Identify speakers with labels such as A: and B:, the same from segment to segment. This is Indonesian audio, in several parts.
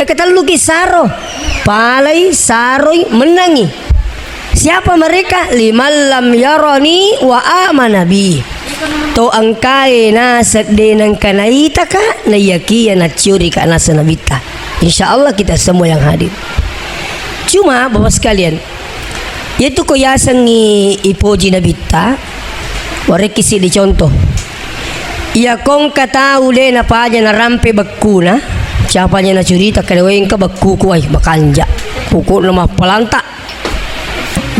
A: Kata luki saro palai saroi menangi. Siapa mereka? Liman lam yarani wa amanabi. To angkai na seddenang kanaita ka na yakia na curi ka nasa nabita. Insyaallah kita semua yang hadir. Cuma Bapak sekalian, yaitu koyasan ni ipoji nabita, warekisi di contoh. Ya kong katau le na paja na rampe bakuna, siapanya na curita kadaweng ka bakku ko ay bakanja. Pukul na mapalanta.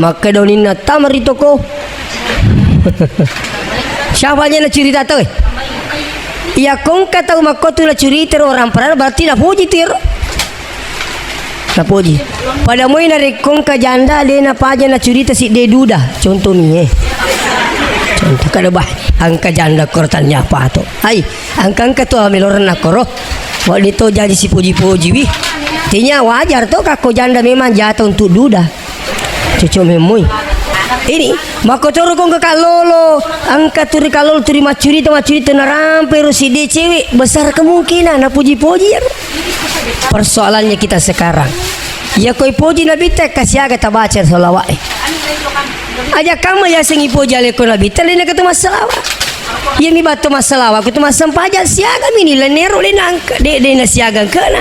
A: Maka daunin na tamarito ko. Siapanya na cerita tu? Ya kong kata makotu na cerita orang parah berarti na puji tir. Na puji. Pada moi na rekong ka janda le na paja na cerita si de duda. Contoh ni Contoh kada bah angka janda kortannya apa tu? Ai, angka tu amiloran nakoro. Wak dito jadi si puji-puji wi. Tinya wajar tu kako janda memang jatuh untuk duda. Cucu memoi. Ini makotoro kong ke kalolo angkat turi kalolo turi macurita na rampe si de cewek besar kemungkinan na puji-puji ya. Persoalannya kita sekarang ya koi puji nabi teh kasih aga tabaca salawat aja kamu ya sengi puji ale ko nabi teh lena ketemu salawat ya mi batu masalawat ketemu sampaja siaga mini lenero lena de na siaga kana.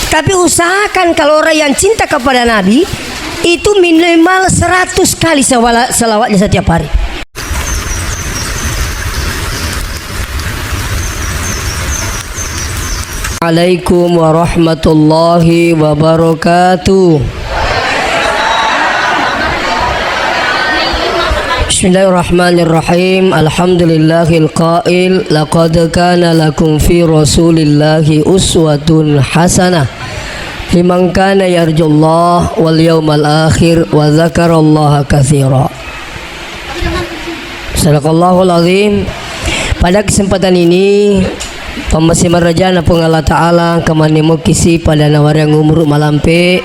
A: Tapi usahakan kalau orang yang cinta kepada nabi itu minimal 100 kali salawatnya setiap hari. Assalamualaikum warahmatullahi wabarakatuh. Bismillahirrahmanirrahim. Alhamdulillahil qail laqad kana lakum fi rasulillahi uswatun hasanah liman kana yarjullah wal yawmal akhir wa dzakarallaha katsira. Sadaqallahul azim. Pada kesempatan ini pemasi marajana pung Allah Ta'ala kamanimo kisi pada nawarang umur malampe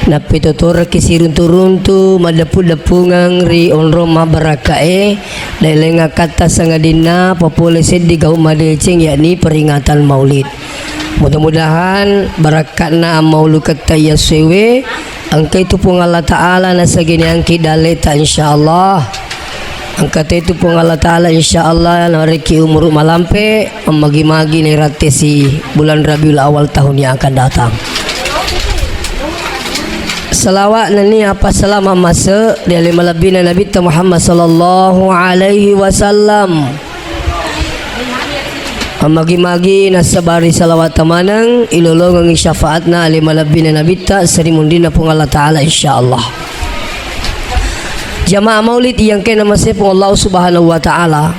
A: napi tutur kisi runtu-runtu madapu-dapungang ri onro mabarakae dailenga kata sangadina populasi di gaum madeceng yakni peringatan maulid. Mudah-mudahan barakatna maulu kata yasewe angka itu pun Allah Ta'ala nasa gini angki daleta insyaallah angka itu pun Allah Ta'ala insyaallah nareki umur malampe magi-magi nerate si bulan Rabiul Awal tahun yang akan datang. Salawat nani apa selama masa dari malabina Nabi Muhammad sallallahu alaihi wasallam. Magi-magi nasabari salawat tamanang ilolong ang syafaatna ali malabina nabita seri mundina pung Allah Ta'ala insyaallah. Jamaah maulid yang kena masih pung Allah Subhanahu wa Ta'ala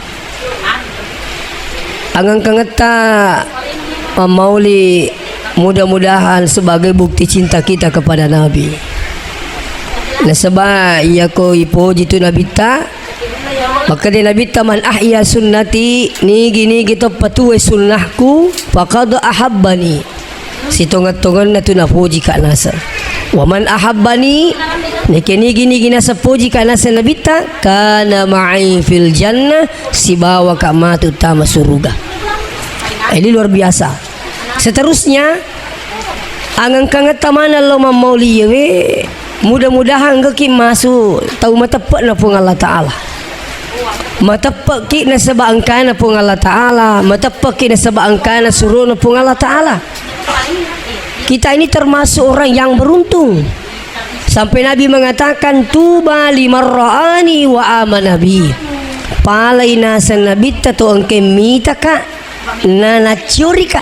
A: angang kangeta maulid mudah-mudahan sebagai bukti cinta kita kepada Nabi. Nasabah iya ko ipoji tu nabita maka dia Nabi taman ahya sunnati ni gini kita patuwe sunnahku faqad ahabbani sitongat-tongan na tu napuji ka nasa wa man ahabbani ni gini nasa puji ka nasa nabita kana ma'i fil jannah sibawa ka matu tama suruga. Ini luar biasa. Seterusnya angang kangat tamana lo mamauli we mudah-mudahan ke masuk tahu matapet na pung Allah Ta'ala. Matapet ki na sa baangkana pung Allah Ta'ala, matapet ki na sa baangkana suruh na pung Allah Ta'ala. Kita ini termasuk orang yang beruntung. Sampai Nabi mengatakan tuba liman ra'ani wa amanabi. Palay nasa nabita to ang kemitaka na naciurika.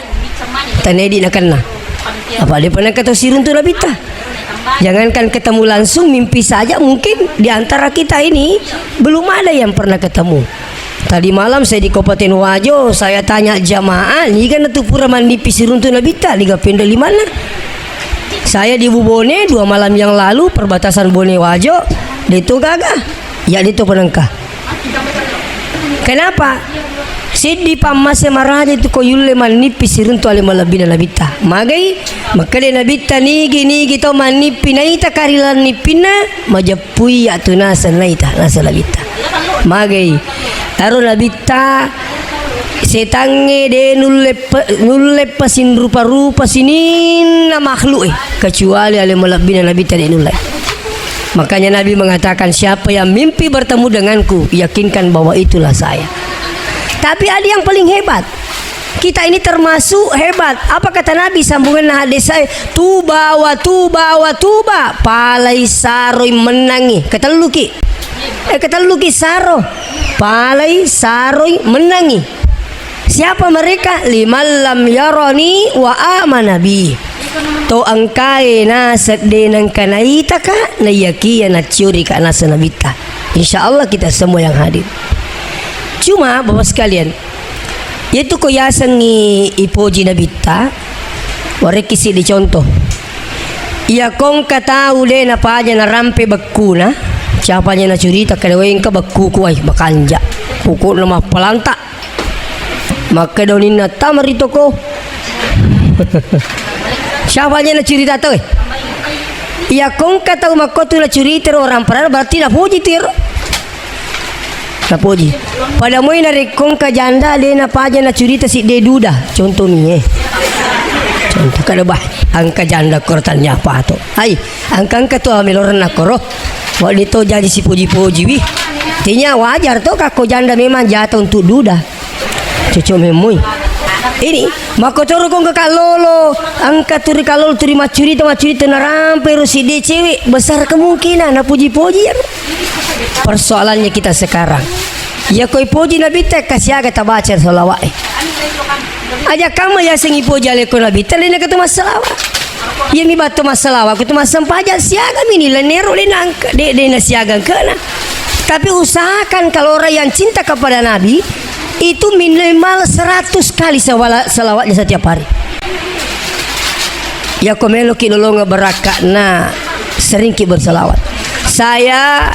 A: Tanedi na kana. Apa dia pernah kata sirun tu nabita? Jangankan ketemu langsung, mimpi saja mungkin di antara kita ini belum ada yang pernah ketemu. Tadi malam saya di Kabupaten Wajo, saya tanya jamaah, ni kan tu pura mandi pisirun tu nabita, liga pindah di mana? Saya di Bubone 2 malam yang lalu perbatasan Bone Wajo, di tu gagah, ya di tu penengkah. Kenapa? Sidi pamase maraja itu koyulle manipi siruntu ale malabina nabita. Magai makale nabita nigi to manipi naita karilan nipina majapui atuna sanaita nasa nabita. Magai aro nabita setange de nulle pasin rupa-rupa sinin makhluk kecuali ale melebina nabi tadi nulle. Makanya Nabi mengatakan siapa yang mimpi bertemu denganku yakinkan bahwa itulah saya. Tapi ada yang paling hebat. Kita ini termasuk hebat. Apa kata Nabi sambungan hadis saya? Tuba wa tuba wa tuba. Palai saroi menangi. Kata luki saro. Palai saroi menangi. Siapa mereka? Liman lam yarani wa amanabi. To angkai na sedenang kanaita ka na yakia na curi ka na sanabita. Insyaallah kita semua yang hadir. Cuma Bapak sekalian, yaitu ko yasan ni ipoji nabita warek kisi di contoh. Ya kong katau de na paja na rampe bakuna, siapanya na curita kadaweng ka bakkuku ay bakanja. Kuku na mapalanta. Maka dawnin na tamarito ko. Siapanya na cerita tu? Ya kong kata umat tu na cerita orang pernah berarti na puji tir. Na puji. Pada moi na rekong ka janda le na paja na cerita si de duda. Contoh ni Contoh kada bah angka janda kortannya apa tu? Hai, angka tu ameloran nak koro. Waktu itu jadi si puji-puji wi. Tinya wajar tu kako janda memang jatuh untuk duda. Cucu memui. Ini maka coro kong ke kalolo angkat turi kalolo turi macurita na rampe rusi de cewek besar kemungkinan na puji-puji ya. Persoalannya kita sekarang ya koi puji nabi tek kasih aga tabaca salawat aja kamu ya sengi puji ale ko nabi tek lena ketemu salawat ya mi batu masalah aku tu masam pajak siaga mini lenero lenang de na siaga kena. Tapi usahakan kalau orang yang cinta kepada nabi itu minimal 100 kali salawatnya setiap hari. Ya komelo kilolonga beraka na sering ki bersalawat. Saya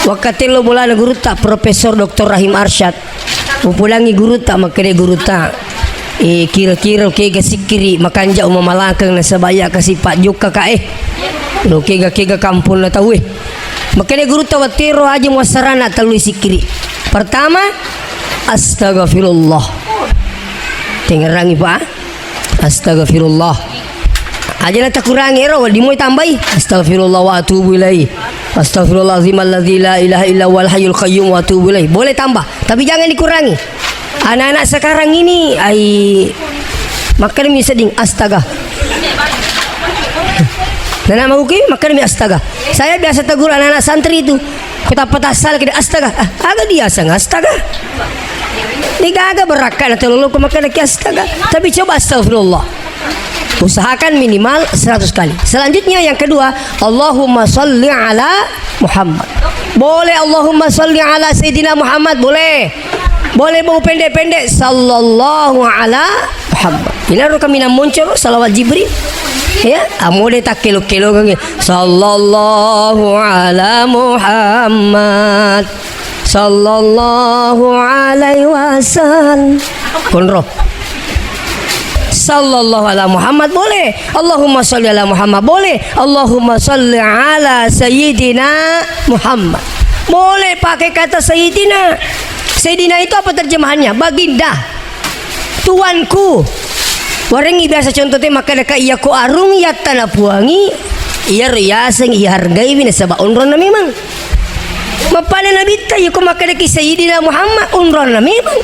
A: waktu lo bulan guru tak Profesor Dr. Rahim Arsyad mempulangi guru tak makanya guru tak kira-kira kega sikiri makanja umamalakang na sabaya kasi Pak Joka lo kega kampung na tahu makanya guru tak watero aja wasarana talui sikiri. Pertama astagfirullah. Tengerangi Pak. Astagfirullah. Aja nak kurangi ro di mau tambahi astagfirullah wa atubu ilaihi. Astagfirullahalazim alladzi la ilaha illa huwal hayyul qayyum wa atubu ilaihi. Boleh tambah, tapi jangan dikurangi. Anak-anak sekarang ini makan mi seding astaga. Nana mau ke makan mi astaga. Saya biasa tegur anak-anak santri itu. Kita petasal ke astaga. Agak dia sang astaga. Ini agak berakan atau lalu makan lagi astaga. Tapi coba astagfirullah. Usahakan minimal 100 kali. Selanjutnya yang kedua, Allahumma sholli ala Muhammad. Boleh Allahumma sholli ala Sayyidina Muhammad, boleh. Boleh mau pendek-pendek sallallahu ala Muhammad. Ini harus kami muncul salawat Jibril. Ya, amode tak kelo-kelo kan. Sallallahu ala Muhammad. Sallallahu alaihi wasallam. Konro. Sallallahu ala Muhammad boleh. Allahumma sholli ala Muhammad boleh. Allahumma sholli ala Sayyidina Muhammad. Boleh pakai kata Sayyidina. Sayyidina itu apa terjemahannya? Baginda. Tuanku. Warengi biasa contohnya maka dekat iya ko arung ya tanah puangi. Iya riaseng iya hargai bina sabah unron memang. Mapana Nabi tayo ko maka dekat Sayyidina Muhammad unron memang.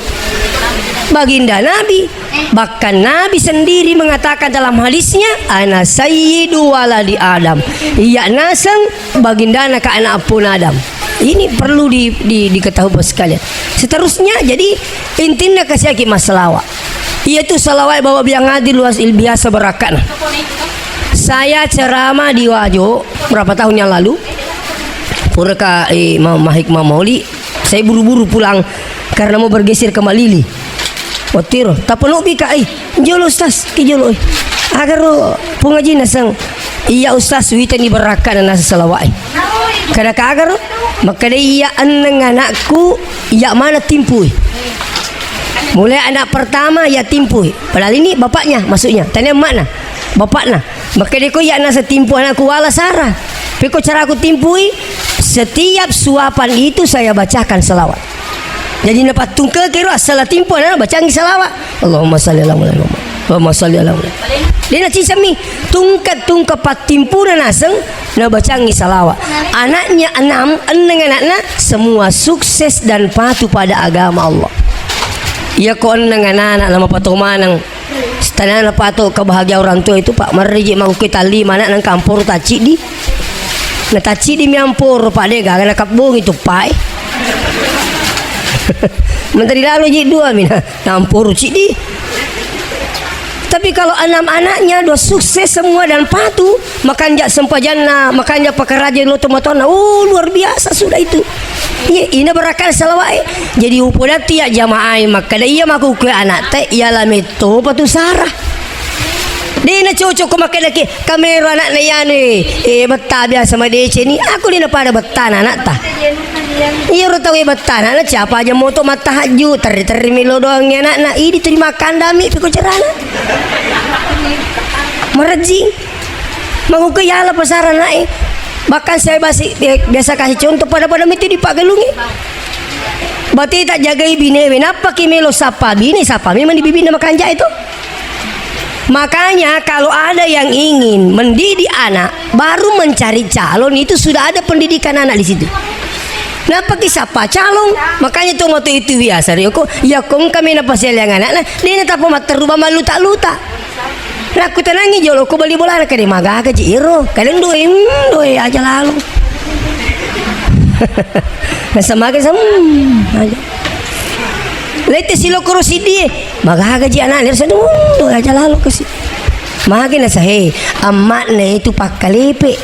A: Baginda Nabi. Bahkan Nabi sendiri mengatakan dalam hadisnya ana sayyidu waladi Adam. Iya nasang baginda anak pun Adam. Ini perlu diketahui bos sekalian. Seterusnya jadi intinya kasih masalah. Yaitu salawat bawa biang adil luas biasa berakan. Saya ceramah di Wajo berapa tahun yang lalu. Purka Mahikmah Mauli. Saya buru-buru pulang karena mau bergeser ke Malili. Watiro, tapi lo bika jolo ustaz, kijolo agar lo pengaji nasang iya ustaz wita ni berakan nasa salawat. Kada kagar maka dia iya aneng anakku iya mana timpui. Mulai anak pertama ya timpui. Padahal ini bapaknya maksudnya. Tanya makna bapaknya. Maka dia ko iya nasa timpu anakku wala Sarah. Peko cara aku timpui setiap suapan itu saya bacakan salawat. Jadi na patung ke kira asal timpo na baca ngi salawat. Allahumma shalli ala Muhammad. Allahumma shalli ala Muhammad. Dia nak sami tungkat patimpu na naseng na baca ngi salawat. Anaknya 6 anaknya semua sukses dan patuh pada agama Allah. Ia ko anak nama patumanang tanah patuh kebahagiaan orang tua itu Pak mariji mau kita 5 anak nang kampur taci di. Na taci di miampur Pak dega kana kapbung itu Pak. Menteri lalu jadi 2 mina campur cidi. Tapi kalau 6 anaknya 2 sukses semua dan patuh, makan jak sempajana, makan jak pakaraja lo tomatona. Luar biasa sudah itu. Iya, ini berakal salawai. Jadi upodati ya jamaah maka dia maku ke anak teh ialah meto patu sarah. Dia na cocok ko makan lagi kamera anak na yan betah biasa sama DC ni. Aku ni na pada betah anak ta. Iya ro tahu betah anak siapa aja moto mata haju teri milo doang ya anak ini terima kandami piko cerana. Merejing. Mau ke yala pasaran naik. Bahkan saya biasa kasih contoh pada itu di Pagalungi. Berarti tak jagai bini, kenapa kimelo sapa bini sapa memang dibibi nama kanja itu. Makanya kalau ada yang ingin mendidik anak baru mencari calon itu sudah ada pendidikan anak di situ. Nah pakai siapa calon? Makanya tuh waktu itu biasa Rioko ya kong kami napa yang anak nah dia tak mau terubah malu tak luta. Nah aku tenangi jolo aku beli bola ke di maga ke Ciro kadang doi aja lalu. Nah sama ke aja. Lete silo kurusi dia maga gaji anak lihat sedang doi aja lalu ke si. Makin nasa amat na itu pak kalipe.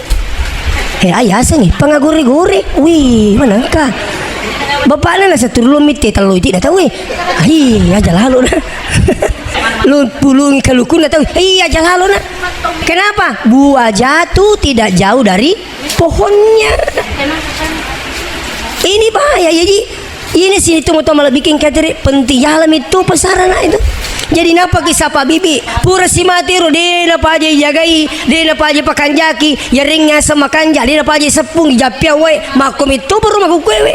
A: Ayah sih pangaguri-guri. Wih, mana ka? Bapaknya nasa turun miti terlalu tidak tahu. Aja lalu na. Lu pulungi kalukun tahu. Aja lalu na. Kenapa? Buah jatuh tidak jauh dari pohonnya. Ini bahaya jadi. Ini sini tunggu malah bikin kateri penting alam itu pesarana itu. Jadi napa kisah Pak Bibi pura si mati ro de napa aja jagai de napa aja pakanjaki ya ringnya sama kanja de napa aja sepung japia we makum itu baru maku kue.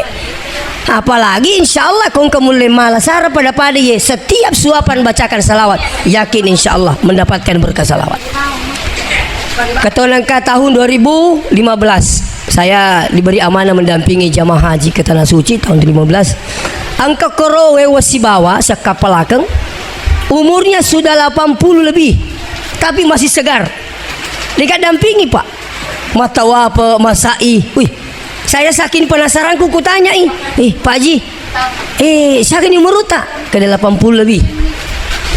A: Apalagi insyaallah kong kamu malas sarap pada ye setiap suapan bacakan salawat yakin insyaallah mendapatkan berkah salawat. Ketonangka tahun 2015 saya diberi amanah mendampingi jamaah haji ke Tanah Suci tahun 2015. Angka korowe wasibawa sakapalakeng umurnya sudah 80 lebih tapi masih segar. Dekat dampingi Pak. Mata apa masai. Wih, saya saking penasaran ku tanya Pak Haji. Saking umur tak ke 80 lebih.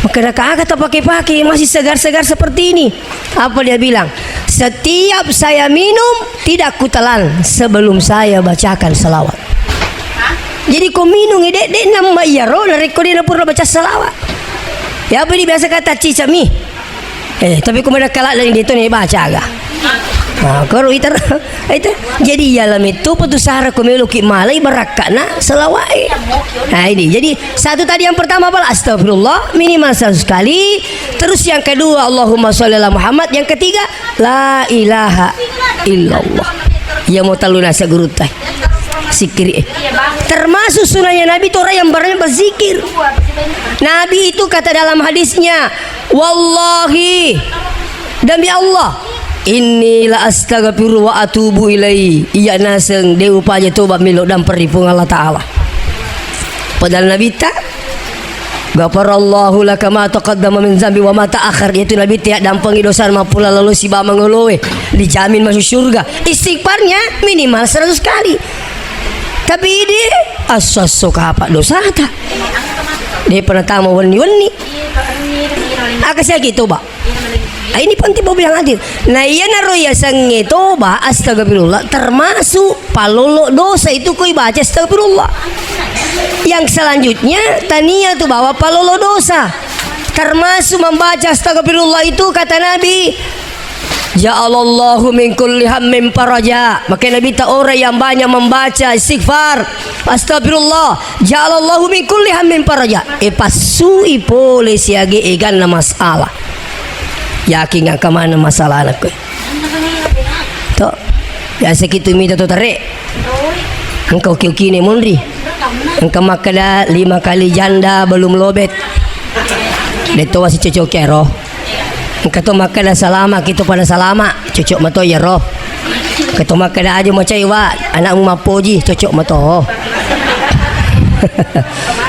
A: Maka kata pakai masih segar-segar seperti ini. Apa dia bilang? Setiap saya minum tidak kutelan sebelum saya bacakan selawat. Jadi kau minum dek nama ya roh dari kau dia pernah baca selawat. Ya apa biasa kata cicami. Tapi kau mendekat dari itu nih baca agak. Nah, kalau itu jadi ialah itu petusara kumeluki malai barakana selawai. Nah ini jadi satu tadi yang pertama apa astagfirullah minimal 100 kali. Terus yang kedua Allahumma sholli ala Muhammad. Yang ketiga la ilaha illallah. Ya mau taluna guru teh zikir. Termasuk sunahnya Nabi itu orang yang berzikir. Nabi itu kata dalam hadisnya wallahi demi Allah inilah astaghfiru wa atubu ilai. Iya naseng dewa paja tobat milo dan peripung Allah Ta'ala. Padahal Nabi tak Ghafarallahu laka ma taqaddama min zambi wa ma ta'akhir. Yaitu Nabi tiak dampangi dosa maupun lalu si ba mengolowe dijamin masuk surga. Istighfarnya minimal 100 kali. Tapi ini asas suka apa dosa tak? Dia pernah tamu wani-wani. Akasnya gitu Pak. Ini penting mau bilang adil. Nah iya naro ya sange toba astagfirullah termasuk palolo dosa itu koi baca astagfirullah. Yang selanjutnya tania tuh bawa palolo dosa termasuk membaca astagfirullah itu kata Nabi ja'alallahu min kulli hammin faraja. Maka Nabi tak orang yang banyak membaca istighfar astagfirullah ja'alallahu min kulli hammin faraja. Pasui pole siage egan na masalah. Yakin nggak kemana masalah anak gue? Toh, biasa gitu minta tuh tarik. Engkau kini mundri. Engkau makada 5 kali janda belum lobet. Deto wasi cocok kero. Engkau tu makada salama kita pada salama cocok mato ya roh. Engkau makada aja macam iwa anak mapoji cocok mato.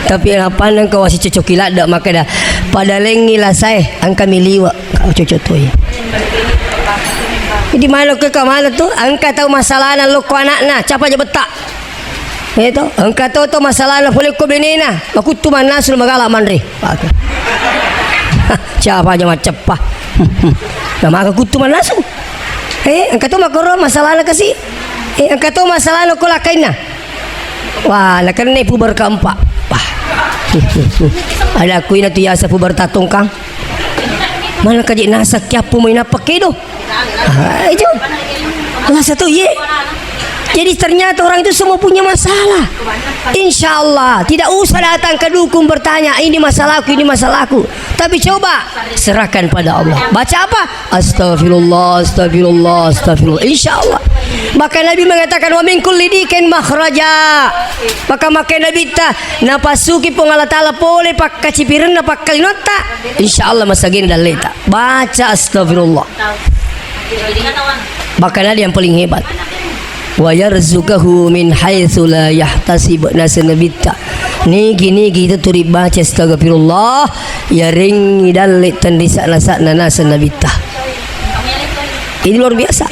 A: Tapi apa nang kau wasi cocok kilat dak makada pada lengi lah saya angka miliwa kau cocok tu ya. Di mana ke mana tu? Angka tahu masalah nak lo anak na, capa je betak. Itu, angka tahu masalah nak boleh ko benina. Aku tu mana sul magala manri. Capa je macam apa? Nama aku tu mana sul? Angka tahu makoro masalah nak kasi. Angka tahu masalah nak ko lakaina. Wah, lakan ni puber keempat. Wah. Ada aku ina tu yasa puber tatung kang. Mana kaji nasa kiapu mo ina pakedo. Itu Allah satu ye. Jadi ternyata orang itu semua punya masalah. Insya Allah tidak usah datang ke dukun bertanya ini masalahku, ini masalahku. Tapi coba serahkan pada Allah. Baca apa? Astagfirullah, astagfirullah, astagfirullah. Insya Allah. Maka Nabi mengatakan wa min kulli dikin makhraja. Maka Nabi ta napasuki pong Allah Ta'ala pole pak kacipiran na pak kalinota. Insya Allah masagin dan leta. Baca astagfirullah. Bahkan ada yang paling hebat wa yarzuqahu min haitsu la yahtasib nasanabita niki kita turi baca astagfirullah ya ring dalit tandisa nasana nasanabita. Ini luar biasa.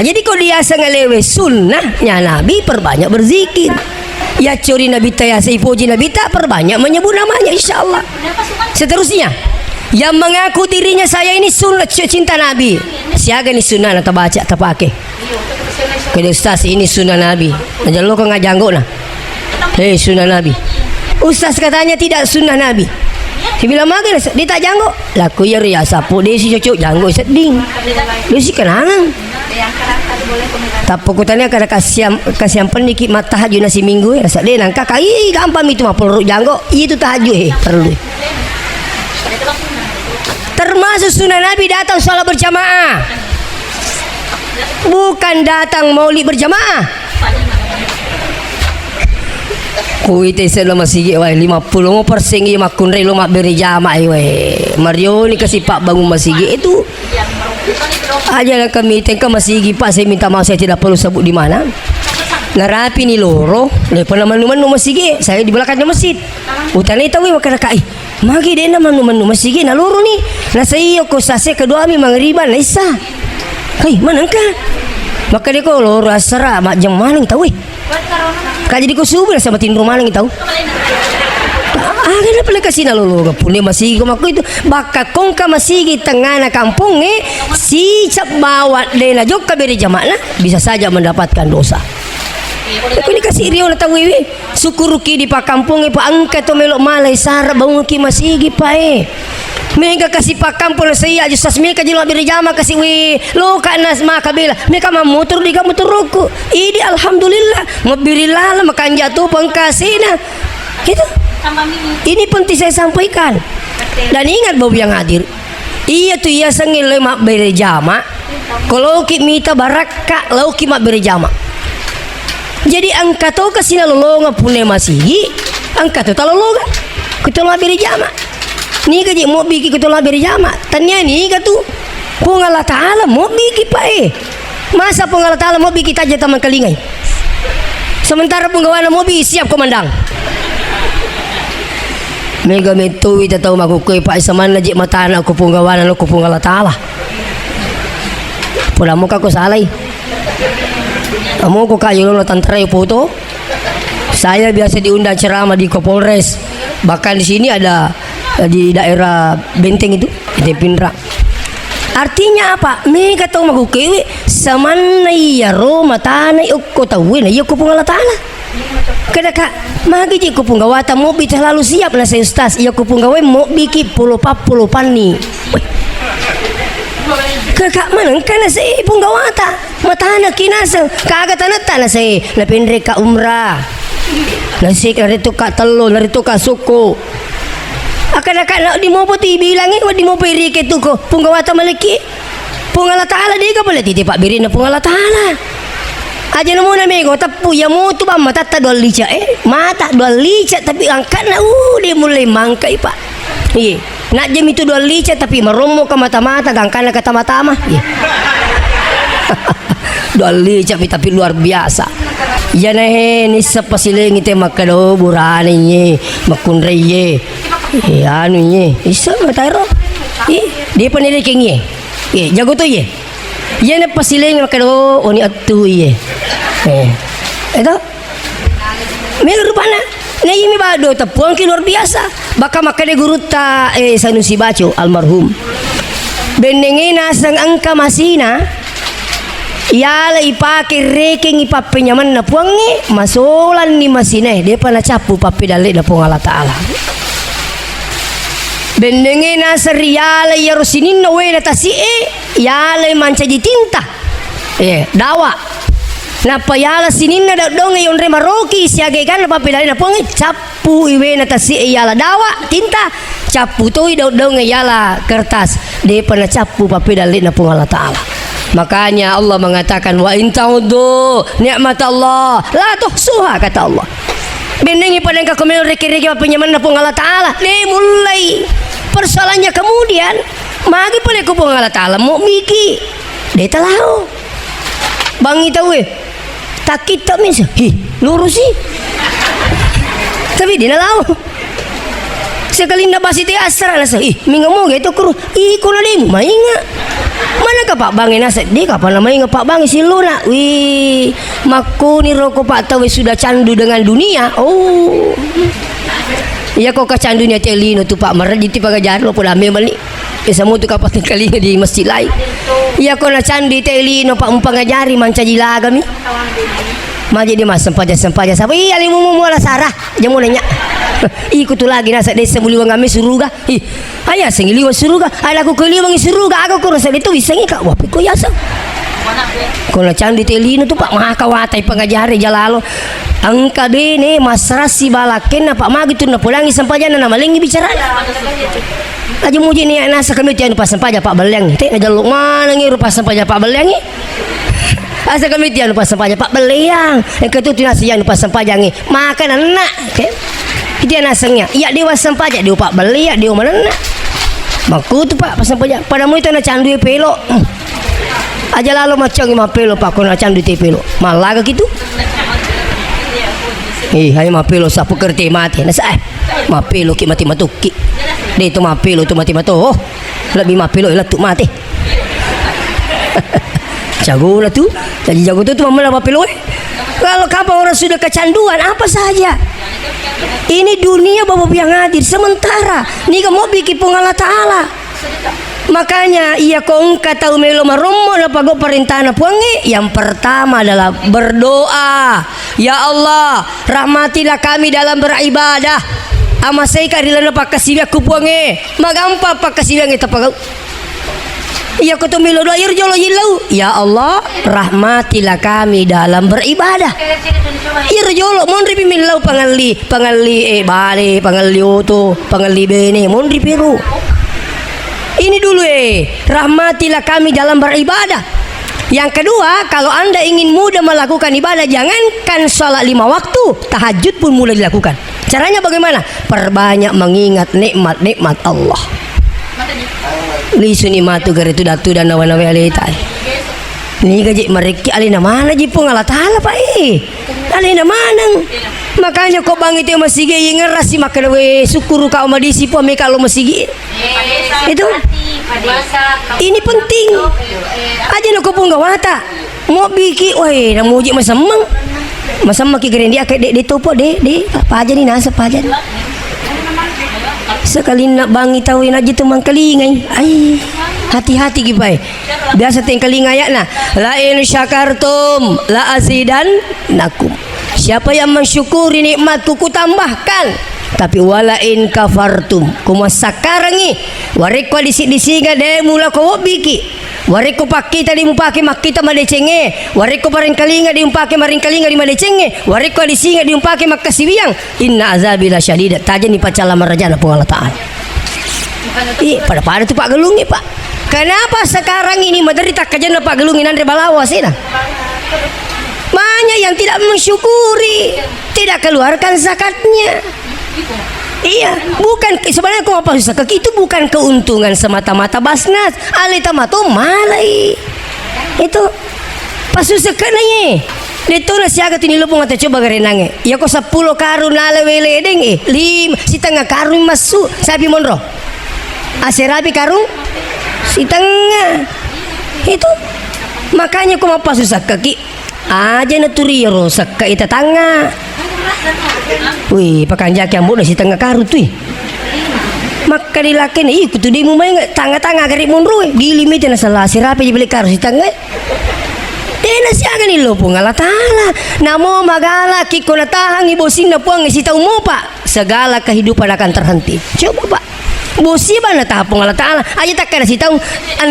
A: Jadi kau biasa ngelewe sunnahnya Nabi perbanyak berzikir ya curi Nabi ta ya puji Nabi ta perbanyak menyebut namanya insyaallah. Seterusnya yang mengaku dirinya saya ini sunnah cinta Nabi siaga ni sunnah atau baca atau pakai kena ustaz ini sunnah Nabi jangan lo kau ngajanggo nah sunnah Nabi ustaz katanya tidak sunnah Nabi dia bilang makin dia tak janggo laku ya ria sapu dia si cocok janggo seding dia si kenangan tapi kutannya kada kasihan pendikit mata tahajud nasi minggu ya dia nangka kai gampang itu mah perlu janggo itu tahajud perlu. Termasuk sunnah Nabi datang sholat berjamaah, bukan datang maulid berjamaah. Kuite selama masih wai 50% ye makun relo mak beri jamaah wai. Mario ni kasih pak bangun masih itu. Aja kami tengka masih pak saya minta maaf saya tidak perlu sebut di mana. Narapi ni loro, le pernah manu masih saya di belakangnya masjid. Utane tahu makan kai. Magi dia manu masih na loro ni. Na saya ko sase kedua mi mangriban laisa. Kai manangka. Maka dia ko loro asra mak jam maling tahu. Ka jadi ko subuh sama tin maling tahu. Agak pala kasi na lolo pune masih ko mako itu baka kong ka masih tengah na kampung si cap bawa de na jok ka beri jamaah bisa saja mendapatkan dosa. Tapi ni kasih rio na tawiwi sukuruki di pak kampung pa angka to melok malay sarap bangun ki masigi pa mega kasih pak kampung na saya aja sasmi ka jilo beri jama kasih wi lo ka nas makabila meka mamutur di ka muturuku idi alhamdulillah ngabirilah makan jatuh pangkasina gitu. Ini penting saya sampaikan dan ingat bapak yang hadir iya tuh iya sengil mak beri jama kalau ki mita baraka lau ki mak beri jama. Jadi angka tu kasih lolonga pune masih, angka tu talolonga, kita lah beri jama. Ni kaji mau bikin kita lah beri jama. Tanya ni katu, pengalat Taala mau bikin pae. Masa pengalat Taala mau bikin aja taman kelingai. Sementara penggawana mau bikin siap komandang. Mega metu kita tahu maku kue pak saman najik mata anak aku penggawana aku pengalat Taala. Pola muka aku salah. Kamu kok kayu lo tantrai foto? Saya biasa diundang ceramah di Kapolres. Bahkan di sini ada di daerah Benteng itu, di Pindra. Artinya apa? Mereka tahu maku kewe samana ya Roma tanah ukko tahu na ya kupung Allah Taala. Kada kak magi je kupung gawata mau bi terlalu siap na saya ustaz. Ya kupung gawe mau biki puluh pani. Kakak mana kana sa punggawata matana kinasa kaga tanata na sa na pindre ka umrah nasik narito ka talo narito ka suko akada di mo pati bilangin wa di mo piri ketu ko punggawata malaki pungala taala di ka pala titipak biri na pungala taala Aja namo na mego tapu ya mo tu ba mata ta dua lica mata dua lica tapi angkat na dia mulai mangkai pak. Iya. Nak jam itu dua lica tapi meromo ke mata-mata gangkana kata mata mah. Iya. Dua lica tapi luar biasa. Ya nah ni sepasiling itu makado burane nye makunre ye. Anu nye. Isa mataro. Dia penilai kengi. Jago tu ye. Ya na pasiling makado oni atu ye. Itu. Mel rupana. Nah ini bado tepuang ki luar biasa. Baka makade guru ta Sanusi Baco almarhum. Bendengina sang angka masina. Yala ipake reking ipape nyaman na puangi masolan ni masine dia pana capu pape dale na puang Allah Ta'ala. Bendengina seriala ya rusinin no we na tasi yala manca di tinta. Dawa. Napa yala sinin na dong yon re maroki siage kan pape dale na puangi capu iwe na tasi yala dawa tinta capu to dong yala kertas dia pana capu pape dale na puang Allah Ta'ala. Makanya Allah mengatakan wa in ta'uddu nikmat Allah la tuhsuha kata Allah. Benengi pada engkau kemel reki-reki apa nyaman pun Allah Ta'ala. Dia mulai persoalannya kemudian magi pada ku pun Allah Ta'ala mau miki. Dia tahu. Bang tahu tak kita mis lurus sih. Tapi dia tahu. Sekali nak basi te asra nasa mingamu gitu kuru iko na demo mainga mana ka Pak Bang nasa di kapan namanya Pak Bang si Luna maku ni roko Pak tahu sudah candu dengan dunia iya kok kecandunya telino tu Pak marajiti pagajar lo pun ambil balik samu tu kapan kali di masjid lain iya kok na candi telino Pak umpangajari manca jilaga mi maji dia mas sempaja siapa iya limu muala sarah jamu nanya ikut tu lagi nasa desa muli wangame suruga ayah sengili wa suruga ala ko kali wangi suruga aku ko rasa itu bisa ngika wah piko yasa ko na candi telino tu Pak mahakawatai pangajari jalalo angka bene masrasi balaken na Pak magi tu na pulangi sampajana na malingi bicara aja muji ni nasa kami tian pas sampaja Pak Belang te na jaluk mana ngi rupa sampaja Pak Belang asa kami tian pas sampaja Pak Belang ketu nasi yang pas sampaja ngi makan anak dia nasangnya iya dewa sampaja dia Pak beli ya dia mana nak maku tu Pak pasang sampaja padamu itu na candu pelo aja lalu macam lima pelo Pak kau na candu pelo malah gitu hanya mapelo sapu kerti mati nasa mapelo ki mati matuki dia itu mapelo tu mati matu lebih mapelo ilah tu mati jago lah tu jadi jago tu mama mapelo kalau kapan orang sudah kecanduan apa saja ini dunia bapak yang hadir sementara ni kamu bikin Allah Ta'ala makanya ia kong kata umelo maromo na pago perintah na puangi yang pertama adalah berdoa ya Allah rahmatilah kami dalam beribadah amasai kadilana pakasibya ku puangi magampa pakasibya ngita pagaw iya ko tumilo doa irjolo yilau ya Allah rahmatilah kami dalam beribadah irjolo mondri pimilau pangali bale pangali oto pangali bene mondri piru ini dulu rahmatilah kami dalam beribadah. Yang kedua kalau anda ingin mudah melakukan ibadah jangankan sholat 5 waktu tahajud pun mulai dilakukan. Caranya bagaimana? Perbanyak mengingat nikmat-nikmat Allah. Lisu nikmatu gari tu datu dan nawa-nawa alitai. Ni gaji mereka alina mana jipung Allah Ta'ala Pak alina mana makanya kau bang itu masih gaya ngerasi makan we syukur kau madisi po me kalau masih gaya itu ini penting aja nak kau pun gawata mau bikin weh nak muji masa maki gerendi akak dek topo dek apa aja ni nasa apa aja sekali nak bangi tahu nak jitu mangkelingai ai hati-hati gipai biasa tengkeling ayat nah la in syakartum la azidan nakum siapa yang mensyukuri nikmatku ku tambahkan tapi wala in kafartum kuma sakarangi wariko disi-disinga de mula ko biki wariko pakita di mupake makita madecenge wariko paringkalinga di mupake maringkalinga di madecenge wariko disinga di mupake makasiwiang inna azabila syadida tajani pacala marajana po Allah Ta'ala pada tu Pak Gelungi Pak kenapa sekarang ini menderita kejana Pak Gelungi nandre balawa sih nah Banyak yang tidak mensyukuri, tidak keluarkan zakatnya. Iya, bukan sebenarnya kau apa zakat itu bukan keuntungan semata-mata basnas. Ali tamato malai. Itu pasu sekananya. Dito na siya ka tinilupong at coba garenange. Ya ko 10 karun lalawele deng 5 si tengah karun masu sabi monro. Aserabi karung si tengah. Itu makanya ko mapasu sakaki. Aja na turiro sakka ita tanga. Wih, pakanjak yang muda si tengah karun tuh. Maka dilakin ikut di mo may tanga-tanga gari monro dilimit na salah sirapi dibeli karun si tengah. Dena siya ganilo po nga latala. Namo magala kiko natahang ibosin na po ang isitaw mo pa. Segala kehidupan akan terhenti. Coba pak. Bosi ba nataha po nga latala. Ayo tak ka na sitaw.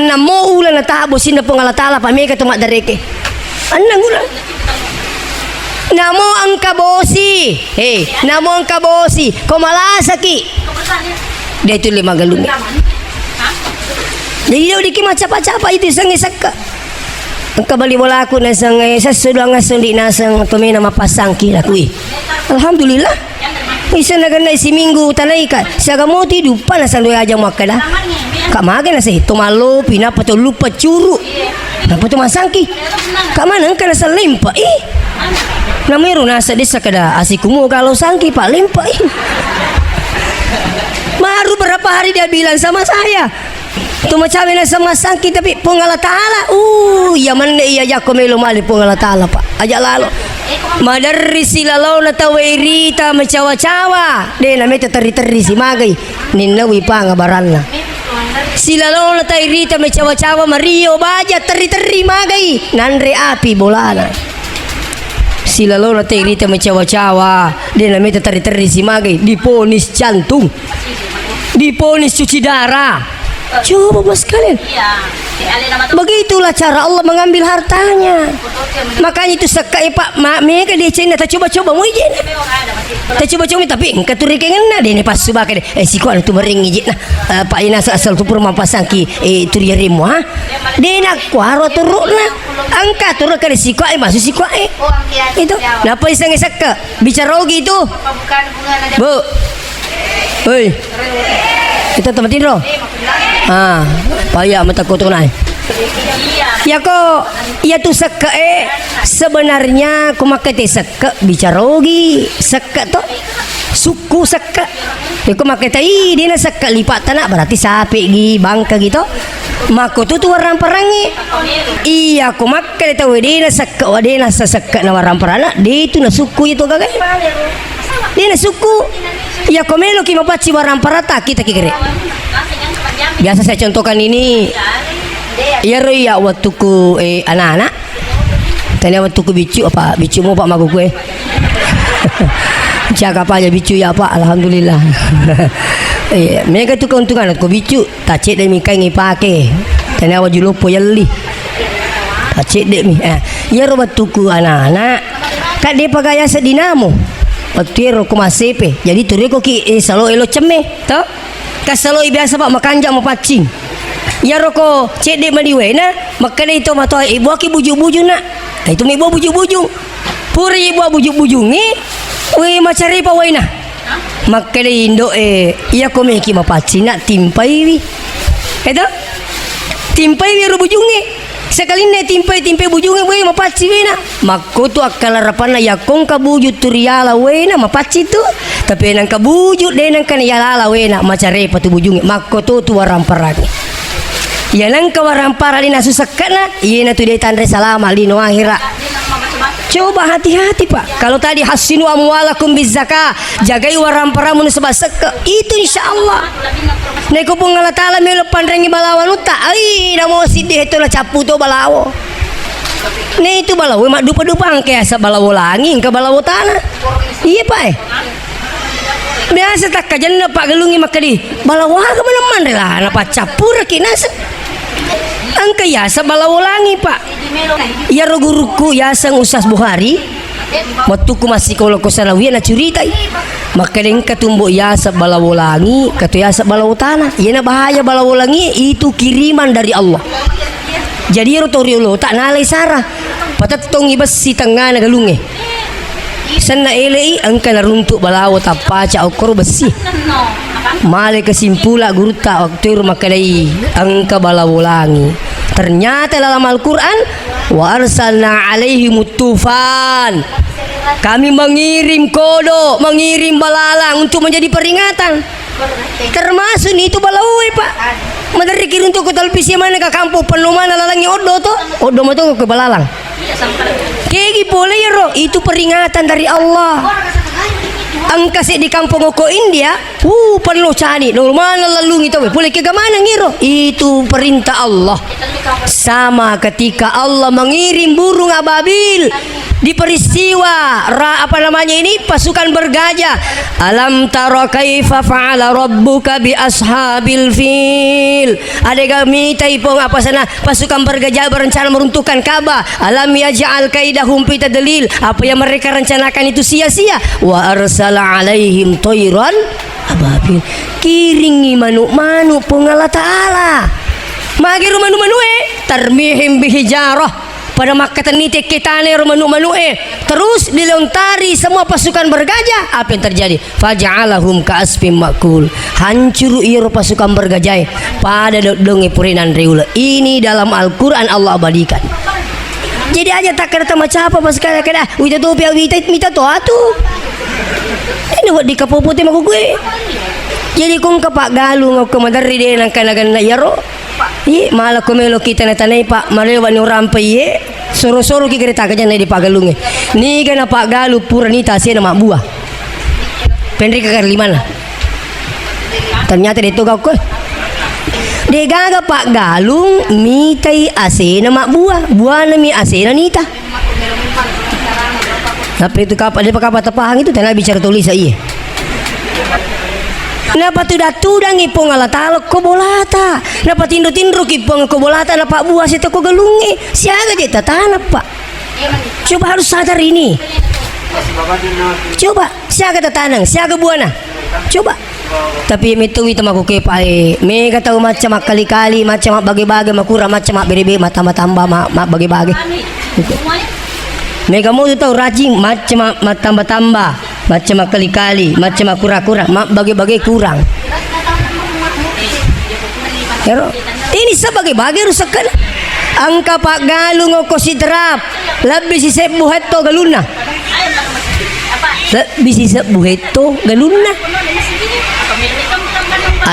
A: Namo ulan nataha bosin na po nga latala. Pamika tumak dareke. Anang ulan. Namo ang kabosi. Hey, namo ang kabosi. Kumalasaki. Dia itu 5 galungi. Jadi dia udah macapa-capa itu isang isak ka. Ang kabali wala ako na sang sa sudah nga sundi na sang tumina mapasangki na kuy. Alhamdulillah. Isa na ganay si Minggu tanay ka. Sa gamuti dupa na sang doya ajang makada. Kamaga na sa tumalo pinapatulog pa churu. Napatumasangki. Kamanang ka na sa limpa na mayroon nasa desa kada asikumo kalau sangki pak limpa Baru berapa hari dia bilang sama saya. Tumacabi na sama sangki tapi pungalatala. Yaman na iya jako melo mali pungalatala pak. Aja lalo. Madarri silalaw na tawairita macawa-cawa. De na meta teri-teri si magay. Ninawi pa nga baral na. Silalaw na tawairita macawa-cawa Mario baja teri-teri magay. Nandre api bolana. Silalaw na tawairita macawa-cawa. De na meta teri-teri si magay. Diponis jantung. Diponis cuci darah. Coba bos kalian. Begitulah cara Allah mengambil hartanya. Makanya itu sekai pak mereka dia cina tak coba-coba mau izin. Tak coba-coba tapi engkau tu rekengan ada ni pas subak ada. Si kuat tu mering izin nah. Pak ina asal tu purma pasangki tu dia remo ha. Dia nak kuaro turun lah. Angkat turun ke si kuat masuk si kuat itu. Napa isang seka bicara gitu. Bu. Hei. Kita tempat tidur. Payah mata kau tunai. Ya kok, ya tu seka sebenarnya aku makai te seka bicara ogi seka tu suku seka. Aku makai tai dia na seka lipat tanah berarti sapi gi bangka gitu. Mako tu warna perangi. Iya aku makai tahu dia na seka dia na seka na warna perana dia itu na suku itu kagak. Dia na suku. Ya komelo ki mapaci warna perata kita kira. Biasa saya contohkan ini. Ya roya waktu ku anak-anak. Tanya waktu ku bicu apa? Bicu mau pak magu gue. Jaga apa aja bicu ya pak. Alhamdulillah. Mereka tu keuntungan ku bicu. Tak cek demi kai ngipake. Tanya wajib lupa yali. Tak cek demi. Ya ro waktu ku anak-anak. Kak dia pakai asa dinamo. Waktu ro ku masepe. Jadi tu reko ki salo elo ceme. Tahu? Kasalo biasa pak makanjak mapacing. Ya roko cede madiwe na makanya itu mato ibu aki buju-buju nak. Itu ibu buju-buju. Puri ibu buju-buju ni. We macari pa waina. Makanya indo iya ko meki mapacing nak timpai wi. Itu timpai wi ro bujungi. Sekali ne timpai bujungi we mapaci we na. Makko tu akal harapan na yakong kabuju turiala we na mapaci tu. Tapi nang kabuju de nang kan yalala we na macare patu bujungi. Makko tu warang parani. Ya nang ka warang parani na susakana. Iya na tu de tandre salama lino akhira. Coba hati-hati pak. Kalau tadi hasinu amwalakum bizaka, jagai warang paramun sebasek itu insyaallah. Neko pun ngalatala melo pandrangi balawan uta. Ai namo sidih itu lah capu to balawo. Ne itu balawo mak dupa-dupa angke asa balawo langi ke balawo tanah. Iya pak biasa tak kajanna pak gelungi makadi balawo ka mana-mana lah napa capur kinas. Angka yasa balawo langi pak. Ya ro guruku yasa usas Bukhari. Waktu ku masih kalau ku sanawian na cerita. Maka dengan ketumbuk yasa balawo langi, katu yasa balawo tanah. Iya na bahaya balawo langi itu kiriman dari Allah. Jadi ro toriolo tak nalai sarah. patatong ibas si tengah nagalunge sana elei angka naruntuk balawo tapaca okor besi male kesimpula guru tak waktu rumah kadai angka balawo langi ternyata dalam Al-Quran wa arsalna alaihim tufan kami mengirim kodok mengirim balalang untuk menjadi peringatan termasuk itu balawo pak madari kirim untuk televisi mana ke kampung penuh mana lalangi odo mah tuh ke balalang kegi boleh ya roh itu peringatan dari Allah angka di kampung oko India penuh cani mana lalu gitu boleh ke mana ngiro itu perintah Allah sama ketika Allah mengirim burung ababil di peristiwa apa namanya ini pasukan bergajah alam tara kaifa fa'ala rabbuka bi ashabil fil ada kami taipong apa sana pasukan bergajah berencana meruntuhkan Ka'bah alam yaj'al kaidahum fi tadlil apa yang mereka rencanakan itu sia-sia wa arsala alaihim tayran ababil kiringi manuk-manuk pengala ta'ala magiru manu-manu tarmihim bihijarah pada makatan nite ketane manu-manu terus dilontari semua pasukan bergajah apa yang terjadi faja'alahum ka'asfim makul hancur ia pasukan bergajah pada donge purinan reula ini dalam Al-Quran Allah abadikan jadi aja tak kata macam apa pas kada wita tu pia wita mita tu atu ini buat di kapopote maku gue jadi kung kapak galung aku madari de nang kanagan na yaro malah kumelo kita na tanay pak marewa ni rampai soro-soro ki kereta kajan na di pagalunge ni kana pak galu pura nita sena mak buah pendri kakar limana ternyata dia togak ko de gaga pak galung mitai asena mak buah na mi asena nita tapi itu kapal dia pakapa tapahang itu tanah bicara tulis iya napa tudang ipong ala talok ko bolata napa tindro ipong ko bolata napa buah sita ko galungi siaga je tatanap pak coba harus sadar ini coba siaga tatanang siaga buana coba tapi itu maku kepai mega tahu macam kali-kali macam bagi-bagi makura macam beri-beri tambah-tambah bagi-bagi mega mau tahu rajin macam tambah-tambah macam kali-kali macam kura-kura bagi-bagi kurang ini sebagai-bagi rusakan angka pak galung ko si drap lebih si sebuheto galuna lebih si sebuheto galuna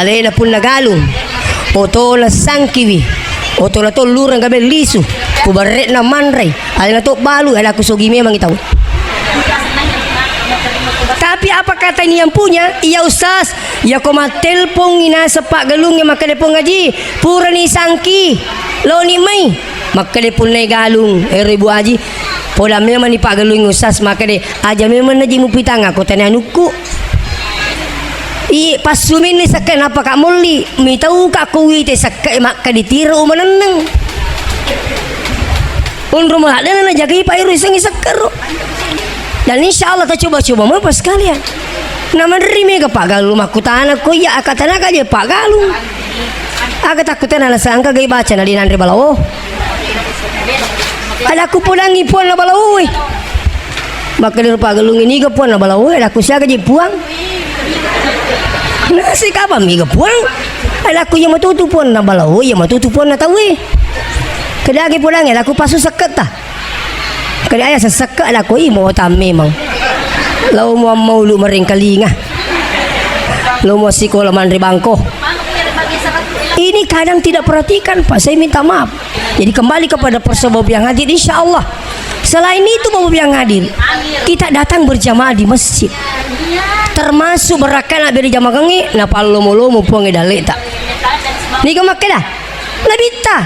A: alena pun na galung oto na sangkiwi oto na to lurang gabe lisu kubaret na manray alena to balu ada kusugi memang itaw tapi apa kata ini yang punya iya ustaz ya koma telpon ina sepak galung yang maka depon ngaji pura ni sangki lo ni mai maka depon na galung ribu aji poda memang ni pak galung ustaz maka de aja memang naji mupitang aku tanya nuku pas sumin ni sakay apa kak muli mi tahu kak kuwi te sakay maka ditiro maneneng unro mahal na jaga pa iro isang isakaro dan insya Allah kita coba-coba apa sekalian nama dari mega pak galung aku tanah ko ya akatan aja pak galung agak takutan ala sangka gay baca na dinandre balawo ada aku pulang ipuan na balawo maka dari pak galung ini ke puan na balawo ada aku siaga je puang nasi kabam mega puang ada aku yang matutupuan na balawo yang matutupuan na tawi kedagi pulang ada aku pasu seket ta kali ayah seseka ada koi mau tam memang lau mau lu mering kalinga lu mau sekolah mandri bangko ini kadang tidak perhatikan pak saya minta maaf jadi kembali kepada persebab yang hadir insya Allah selain itu bapak yang hadir kita datang berjamaah di masjid termasuk berakan dari jamaah kengi napa lomo puangi dalek tak ni kemaklah Nabita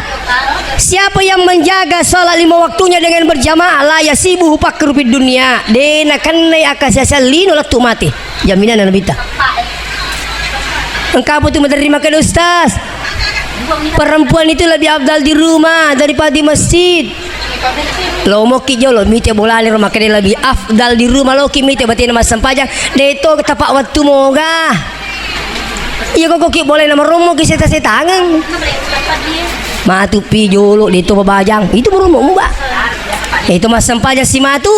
A: siapa yang menjaga salat 5 waktunya dengan berjamaah la yasibuhu pakru fid dunya dena kanai akasasa lino latu mati jaminan Nabita engkau betul menerima kan ustaz perempuan itu lebih afdal di rumah daripada di masjid lo mau kijau lo mite bolani rumah kene lebih afdal di rumah lo kimite batin mas sampajang deto tapak waktu moga iya kok boleh nama romo ki seta tangan matu pi jolo dito babajang itu romo mbak Itu mas sampaja si matu.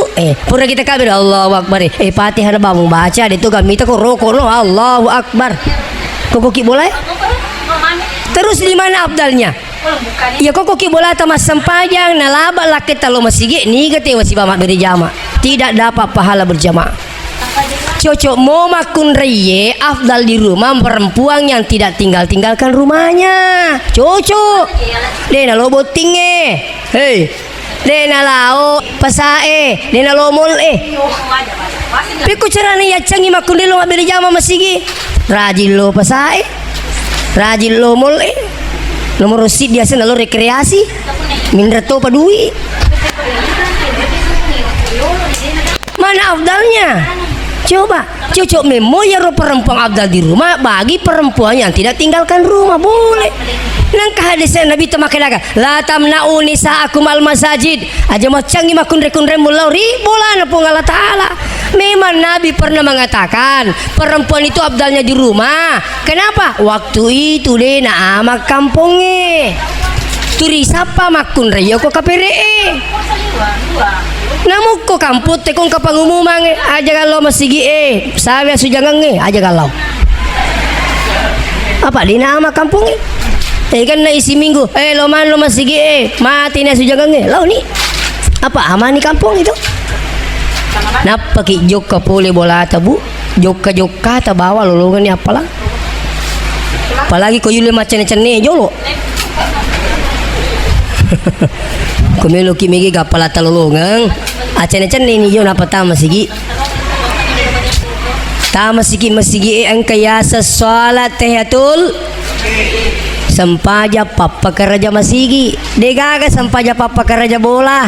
A: Pura kita kabir Allahu Akbar. Fatihah na bangun baca. Itu kami tak rokok no Allahu Akbar. Kok boleh? Terus di mana abdalnya? Ya kok bola mas sampajang nalaba laki talo masigi ni gate wasi bamak berjamaah. Tidak dapat pahala berjamaah. Cocok mau makun reye afdal di rumah perempuan yang tidak tinggalkan rumahnya. Cocok. Dena lo botinge. Hei. Dena lao pasae. Dena lo mol Piku caranya ya cangi makun dilo ngabili jama masigi. Rajin lo pasae. Rajin lo mol Nomor rosid dia sana lo rekreasi. Mindra to padui. Mana afdalnya? Coba cocok memo ya perempuan abdal di rumah bagi perempuan yang tidak tinggalkan rumah boleh. Nang hadisnya Nabi tu makalaga la tamna'u nisa'akum al masajid aja macangi makun mulau bola na pung Allah Ta'ala. Memang Nabi pernah mengatakan perempuan itu abdalnya di rumah. Kenapa? Waktu itu deh na amak kampungnya turi sapa makun reyo ko kapere namu ko kamput te kong kapangumuman aja kalau masigi sabi sujangang aja kalau apa di nama kampung kan na isi minggu loman lo masigi mati na sujangang lau ni apa amani kampung itu napaki jok ka pole bola tabu jok ka ta bawa lolongan ni apalah apalagi ko yule macane jolo kumelo kimigi gapala talolongang acene-cene ni yo napa tama sigi masigi ang kaya sa salat tahiyatul sampaja papa karaja masigi degaga sampaja papa karaja bola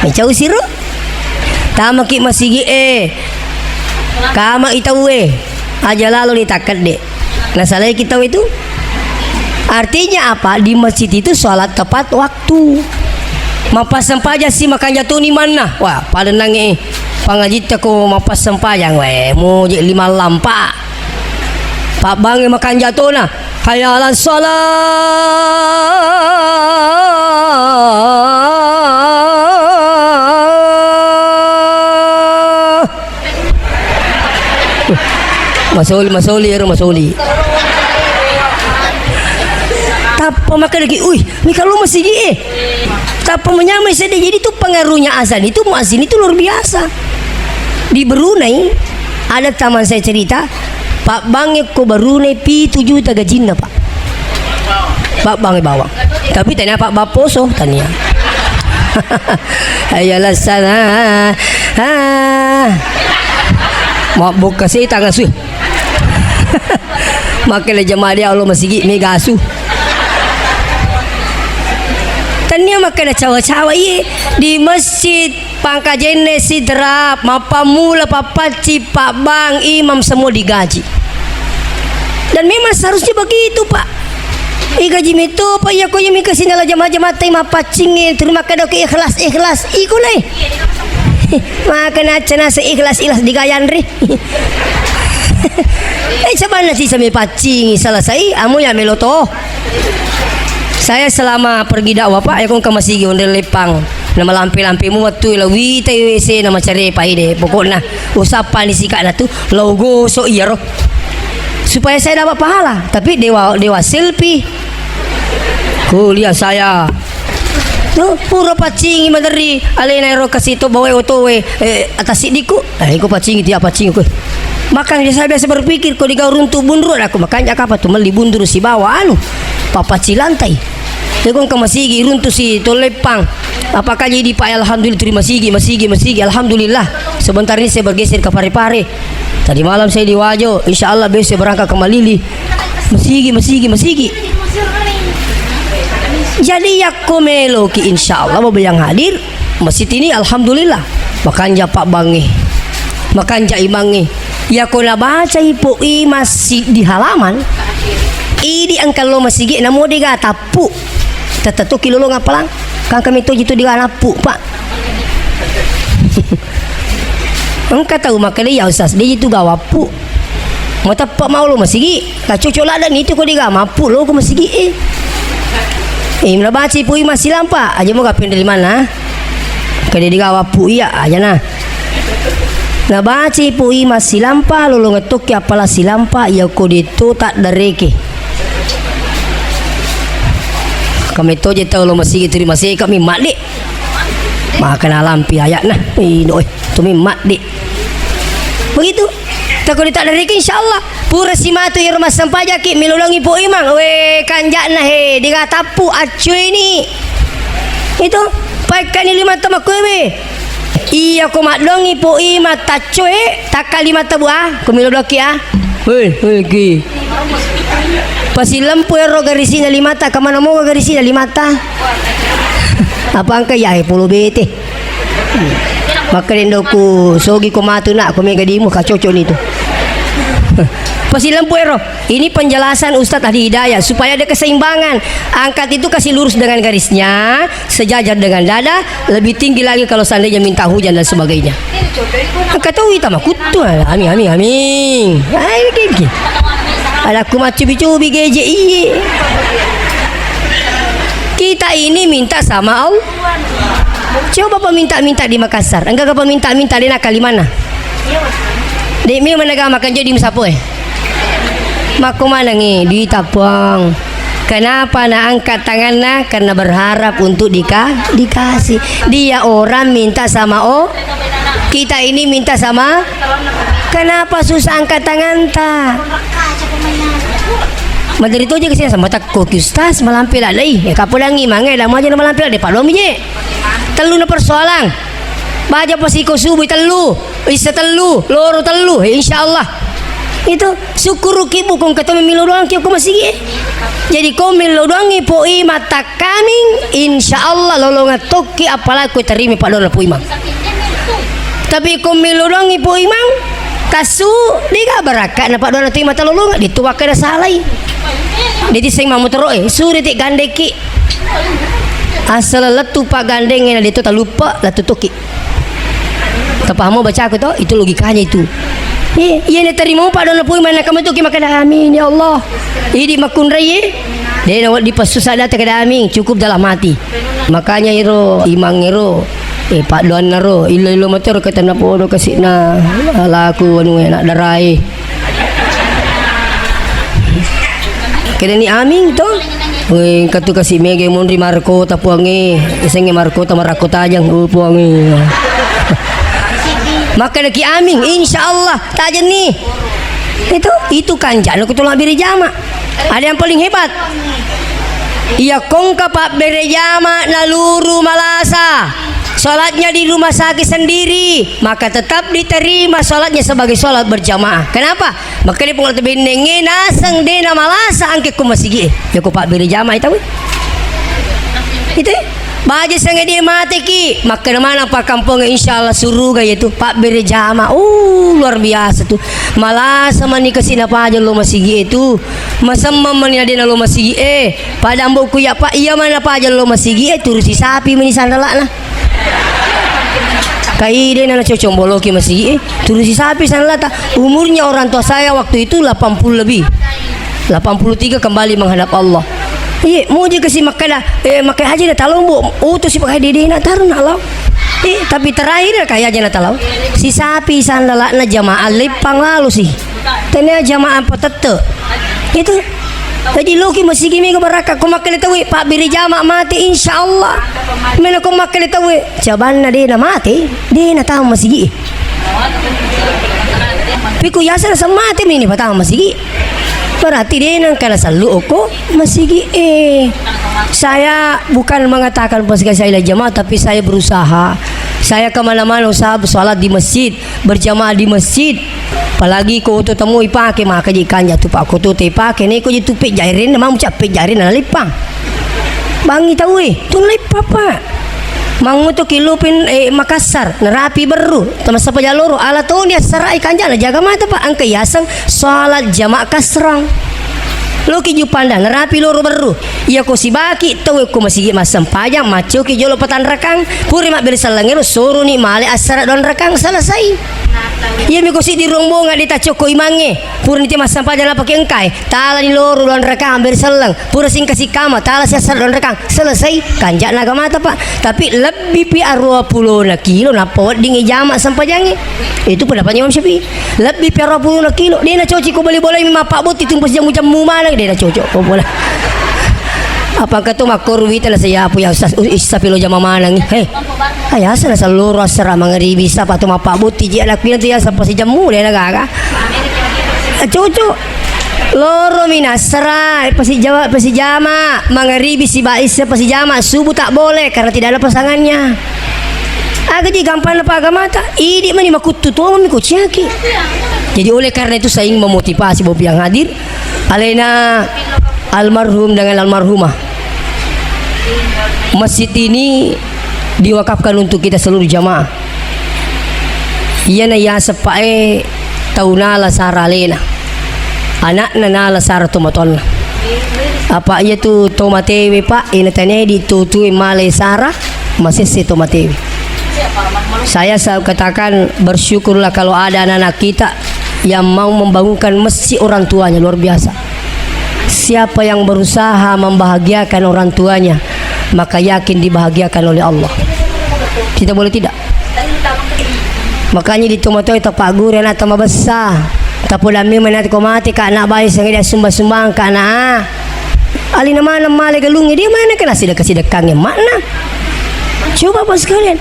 A: icau siru tama ki masigi kama itaw aja lalu ditakat de nasalay kita itu. Artinya apa? Di masjid itu sholat tepat waktu. Mapas sampaja si makan jatuh ni mana? Wah, pada nangi pangajit aku mapas sampajang mau je 5 lampa. Pak bang makan jatuh na. Hayalan sholat. Masoli. Tapa makan lagi, Mika lu masih tapa menyamai sedih. Jadi itu pengaruhnya azan itu muazin itu luar biasa. Di Brunei ada taman saya cerita, Pak Bang ko Brunei pi 7 juta gajinya Pak. Pak Bang bawa. Tapi tanya Pak Baposo tanya. Ayalah sana. Mau buka sih tangan su. Makanya jemaah dia Allah masih mega asu. Tanya makanya cawa-cawa di masjid pangkajene sidrap mapamula papaci Pak Bang imam semua digaji. Dan memang seharusnya begitu Pak. Gaji itu Pak ya ko yumi kasih nala jamaah-jamaah tay mapacing terima kasih ke ikhlas ikulay. Makanya cina seikhlas digayan ri. Sabana sih sampai pacing selesai amu ya meloto. Saya selama pergi dakwah Pak, aku ke masigi ondel lepang. Nama lampi-lampi mu waktu lawi TWC nama cari paide. Pokoknya usapan disikat na tu logo so iya roh. Supaya saya dapat pahala, tapi dewa selfie. Kuliah saya. Tuh pura pacing madari alena ro kasito bawa otowe atas sidiku. Aku pacing dia pacing aku. Makanya saya biasa berpikir kalau digau runtuh bundur aku makanya apa tuh meli bundur si bawah papaci lantai. Tegong ke masigi runtuh si tolepang. Apakah jadi Pak alhamdulillah terima masigi alhamdulillah. Sebentar ini saya bergeser ke Parepare. Tadi malam saya di Wajo, insyaallah besok saya berangkat ke Malili. Masigi. Jadi ya komelo ki insyaallah yang hadir masjid ini alhamdulillah. Makanya Pak Bangi. Makanya Imangi. Ya kona baca ipo masih di halaman. Ini angkal lo masih gak namo diga tapu. Tetapi kilo lo ngapalang? Kang kami tu jitu diga napu Pak. Engkau tahu makanya ya usas dia jitu gawapu. Mau tapak mau lo masih gak? Kacocok lah dan itu kau diga mapu lo kau masih gak? Mula baca ipo masih lampa. Aja mau kapin dari mana? Kaya di gawa pu iya aja nah. Nah baca pu ima silampa lalu ngetuk ya apalah silampa ya ko dito tak dareke. Kami to je tahu lo masih terima kasih kami mak dik. Makan alampi ayat nah. Ino tu mi mak dik. Begitu. Takut tak dareke insyaallah. Pura si matu ya rumah sampah ki milulungi pu imang. We kanjak nah he diga tapu acuy ni. Itu pakai ni lima tamak we. Iya ko mak dongi pu ima tacuy tak kali mata buah. Ko miludoki ah. Hei ki. Pasi lampu ero garisi na limata kamana mo garisi na limata. Apa angka ya puluh bete. Maka rendo ku sogi ko matu nak ko mega dimu ka cocok itu. Pasi lampu ero. Ini penjelasan Ustadz Hadi Hidayat supaya ada keseimbangan. Angkat itu kasih lurus dengan garisnya, sejajar dengan dada, lebih tinggi lagi kalau seandainya minta hujan dan sebagainya. Angkat tahu itu mah kutu. Amin. Ayo gigi. Ada kumat cubi-cubi geje iye. Kita ini minta sama Allah. Coba peminta-minta di Makassar. Enggak ke peminta-minta di nakal di mana? Di mana makan jadi musapo Maku mana ngi di Tapang. Kenapa nak angkat tangannya? Karena berharap untuk dikasih. Dia orang minta sama kita ini minta sama. Kenapa susah angkat tangan ta? Madari tu je kesini sama tak kokistas malampil alai. Ya kapulangi mangai dah maja malampil de palom je. Telu na persoalan. Baca pasiko subuh telu, isa telu, loro telu. Insyaallah. Itu syukur kibu kong kata memilu doang kau masih jadi kau milu doang ipo mata kami insyaallah lolongan toki apalah kau terima pak doang pu imam. Tapi kau milu doang ipo imam kasu diga barakat na pak doang tu mata lolongan dituak kada salai. Jadi sing mamu teroe suri tik gandeki. Asal letu pak gandeng yang itu tak lupa letu toki. Terpaham baca aku tu itu logikanya itu. Iya ni terima pak dono pui mana kamu tu makan amin ya Allah. Ini makun rai. Dia nak di pasusah data kada amin cukup dalam mati. Makanya iro imang iro pak doan naro ilo motor kata na podo kasih na alaku anu nak darai. Kada ni amin tu. Weh katu kasih mege mondri marco tapuangi. Isenge marco tamarako tajang upuangi. Maka lagi amin insyaallah tak ni itu kanjak aku tolak beri jama. Ada yang paling hebat iya kongka pak beri jama naluru malasa sholatnya di rumah sakit sendiri maka tetap diterima sholatnya sebagai sholat berjamaah. Kenapa? Maka dia pengolah tebenenge nasang dena malasa angke ku masih ya ku pak beri jama itu baja sangat dia mati ki maka mana pak kampung insyaallah suruh gaya itu pak berjama luar biasa tuh malah sama ni kesina apa aja lo masih itu masa mamani ada lo masih pada amboku ya pak iya mana apa aja lo masih turusi sapi meni sandalak nah kai dia nana cocok boloki masih turusi sapi sandalak umurnya orang tua saya waktu itu 80 lebih 83 kembali menghadap Allah. Iya, mau je kasih makan dah. Makan haji dah talong bu. Tu si pakai dede nak taruh nak lau. Tapi terakhir kayak aja nak talau. Si sapi sandalak na jamaah lepang lalu sih. Tanya jamaah petete. Itu. Jadi loki masih gini ke baraka. Kau makan itu pak beri jamaah mati insyaallah. Mana kau makan itu jaban na dia na mati. Dia na tahu masih gini. Piku yasa na mati ini patah masih gini. Berarti dia nang kala selalu oko masih saya bukan mengatakan pas saya jamaah tapi saya berusaha. Saya kemana-mana usaha bersolat di masjid, berjamaah di masjid. Apalagi kau tu temui pakai maka jikan jatuh pak kau tu pakai ni kau jatuh pek jairin, memang capek jairin nak lipang. Bangi tahu tu lipang pak. Mangu tu kilupin Makassar nerapi beru termasuk pejaluru ala tu dia serai kanjana jaga mata pak angka yasang salat jamaah kasrang lo ki ju pandang rapi loro beru iya ko si baki tahu ko masih masam pajang maco ki jolo patan rakang puri mak beri salangero suruh ni male asara don rakang selesai iya mi ko si di rombongan di tacoko imange puri ni masam pajang la pakai engkai tala di loro don rakang beri salang puri sing kasih kama tala si asara don rakang selesai kanjak naga mata pak tapi lebih pi 20 na kilo na pot dingi jamak sampajange itu pendapatnya Imam Syafi'i lebih pi 20 na kilo dia na coci ko beli bola mi mapak buti tumpus jamu-jamu mana dia na cocok ko bola apa kata makor wita na saya apa ya istafilo jama manang hei ayah sana seluruh asara mangeribi sa patu mapak buti ji anak pina tiya sa pasi jamu dia nagaga cocok loro minasra pasi jawa pasi jama mangeribi si bais pasi jama subuh tak boleh karena tidak ada pasangannya agak di gampang apa agama tak ini mani makutu tuh mami kuciaki jadi oleh karena itu saya ingin memotivasi bobi yang hadir alena almarhum dengan almarhumah masjid ini diwakafkan untuk kita seluruh jamaah iya na ya sepae taunala saralena anak nala sara tomatolna apa iya tu tomatewe pak ini tanya ditutui male sara masih si tomatewe saya katakan bersyukurlah kalau ada anak-anak kita yang mau membangunkan masjid orang tuanya luar biasa. Siapa yang berusaha membahagiakan orang tuanya maka yakin dibahagiakan oleh Allah. Kita boleh tidak? Makanya di tomatoi tapak gure anak tambah besar. Tapulami menat ko mati ka anak bayi sang dia sumbang-sumbang ka anak. Ali nama male galungi dia mana kena sedekah-sedekahnya mana? Coba pas sekalian.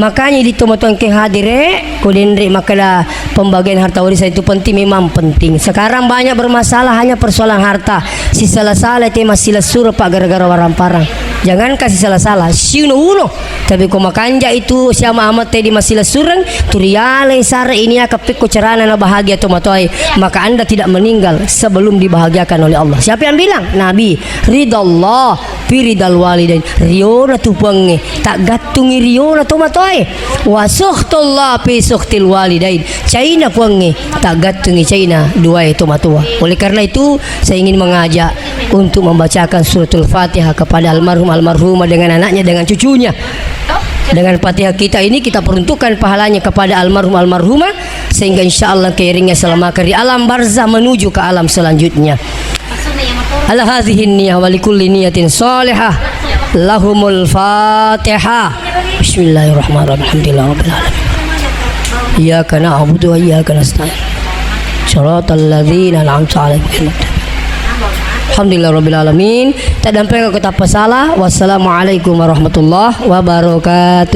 A: Makanya di tomatoi ke hadire kodendre makalah pembagian harta warisan itu penting memang penting. Sekarang banyak bermasalah hanya persoalan harta. Si salah-salah itu masih lesur pak gara-gara warang-parang. Jangan kasih salah-salah sino uno tapi ko makanja itu siapa amat tadi masih lesurang turiale sare ini akapiko cerana na bahagia tomatoi maka anda tidak meninggal sebelum dibahagiakan oleh Allah. Siapa yang bilang? Nabi ridallah piridal walidain riona tupange tak gatungi riona tomatoi wasuhtullah pi suhtil walidain caina puange tak gatungi caina dua tomatua. Oleh karena itu saya ingin mengajak untuk membacakan suratul Fatihah kepada almarhumah dengan anaknya dengan cucunya. Dengan Fatihah kita ini kita peruntukkan pahalanya kepada almarhumah sehingga insyaallah keiringnya selama di alam barzah menuju ke alam selanjutnya. Ala hadhihi niyyah wa likulli niyatin shalihah lahumul Fatihah. Bismillahirrahmanirrahim. Alhamdulillahirabbil alamin. Iyyaka na'budu wa iyyaka nasta'in. Shiratal ladzina an'amta 'alaihim. Alhamdulillahirabbil alamin. Tak dampai ke kata salah. Wassalamualaikum warahmatullahi wabarakatuh.